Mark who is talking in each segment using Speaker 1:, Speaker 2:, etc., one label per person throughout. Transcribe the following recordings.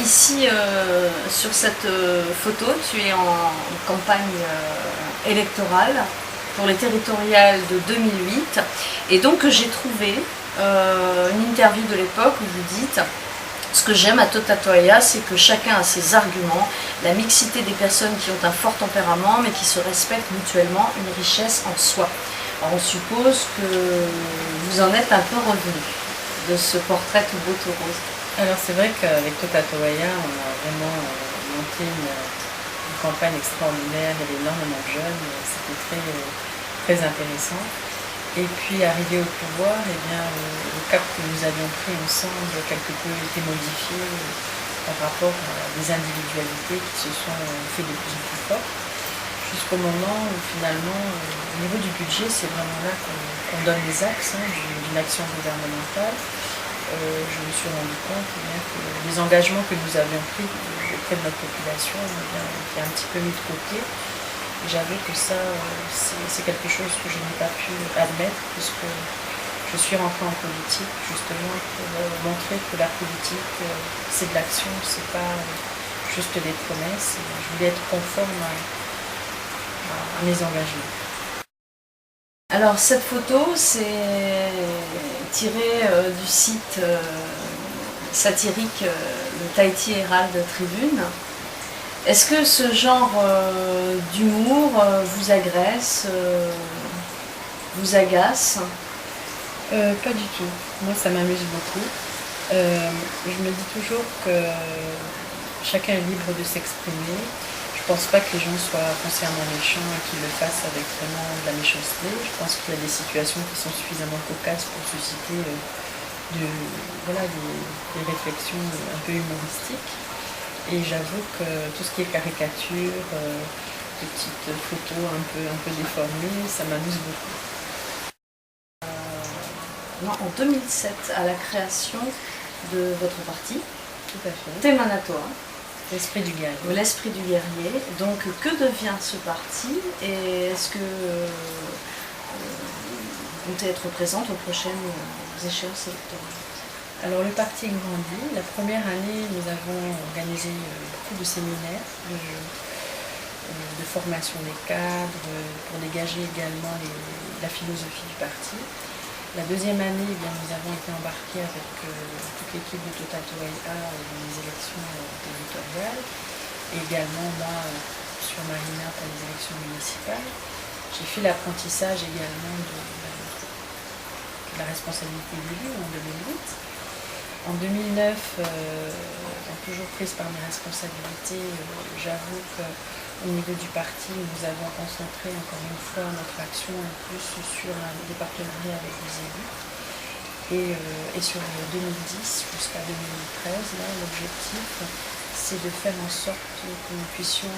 Speaker 1: ici, sur cette photo, tu es en campagne électorale pour les territoriales de 2008. Et donc j'ai trouvé une interview de l'époque où vous dites: ce que j'aime à Tota Toaya, c'est que chacun a ses arguments, la mixité des personnes qui ont un fort tempérament mais qui se respectent mutuellement, une richesse en soi. Alors on suppose que vous en êtes un peu revenu de ce portrait tout beau tout rose.
Speaker 2: Alors c'est vrai qu'avec Tota Toaya, on a vraiment monté une campagne extraordinaire, il y avait énormément de jeunes, c'était très intéressant. Et puis arrivé au pouvoir, eh bien, le cap que nous avions pris ensemble quelque peu été modifié par rapport à des individualités qui se sont fait de plus en plus fortes, jusqu'au moment où finalement, au niveau du budget, c'est vraiment là qu'on donne les axes d'une action gouvernementale. Je me suis rendu compte que les engagements que nous avions pris auprès de notre population étaient un petit peu mis de côté. J'avoue que ça, c'est quelque chose que je n'ai pas pu admettre, puisque je suis rentrée en politique justement pour montrer que la politique, c'est de l'action, c'est pas juste des promesses. Je voulais être conforme à mes engagements.
Speaker 1: Alors cette photo, c'est tiré du site satirique le Tahiti Herald Tribune. Est-ce que ce genre d'humour vous agresse, vous agace?
Speaker 2: Pas du tout. Moi, ça m'amuse beaucoup. Je me dis toujours que chacun est libre de s'exprimer. Je ne pense pas que les gens soient foncièrement méchants et qu'ils le fassent avec vraiment de la méchanceté. Je pense qu'il y a des situations qui sont suffisamment cocasses pour susciter des réflexions un peu humoristiques. Et j'avoue que tout ce qui est caricature, petites photos un peu déformées, ça m'amuse beaucoup.
Speaker 1: En 2007, à la création de votre parti,
Speaker 2: Tout à fait.
Speaker 1: Te Manatoa,
Speaker 2: L'esprit du guerrier.
Speaker 1: l'esprit du guerrier. Donc que devient ce parti et est-ce que vous comptez être présente aux prochaines échéances électorales?
Speaker 2: Alors le parti grandit. La première année, nous avons organisé beaucoup de séminaires de formation des cadres, pour dégager également la philosophie du parti. La deuxième année, eh bien, nous avons été embarqués avec toute l'équipe de Tota Toaya dans les élections territoriales, et également moi sur Marina pour les élections municipales. J'ai fait l'apprentissage également de la responsabilité d'élu en 2008. En 2009, toujours prise par mes responsabilités, j'avoue qu'au niveau du parti, nous avons concentré encore une fois notre action plus sur des partenariats avec les élus. Et sur 2010 jusqu'à 2013, là, l'objectif, c'est de faire en sorte que nous puissions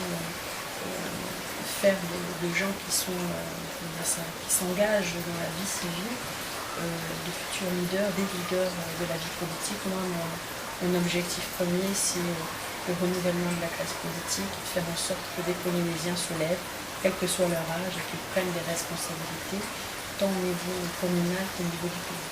Speaker 2: faire des gens qui s'engagent dans la vie civile, de futurs leaders, des leaders de la vie politique. Moi, mon objectif premier, c'est le renouvellement de la classe politique, et de faire en sorte que des Polynésiens se lèvent, quel que soit leur âge, et qu'ils prennent des responsabilités, tant au niveau communal qu'au niveau du pays.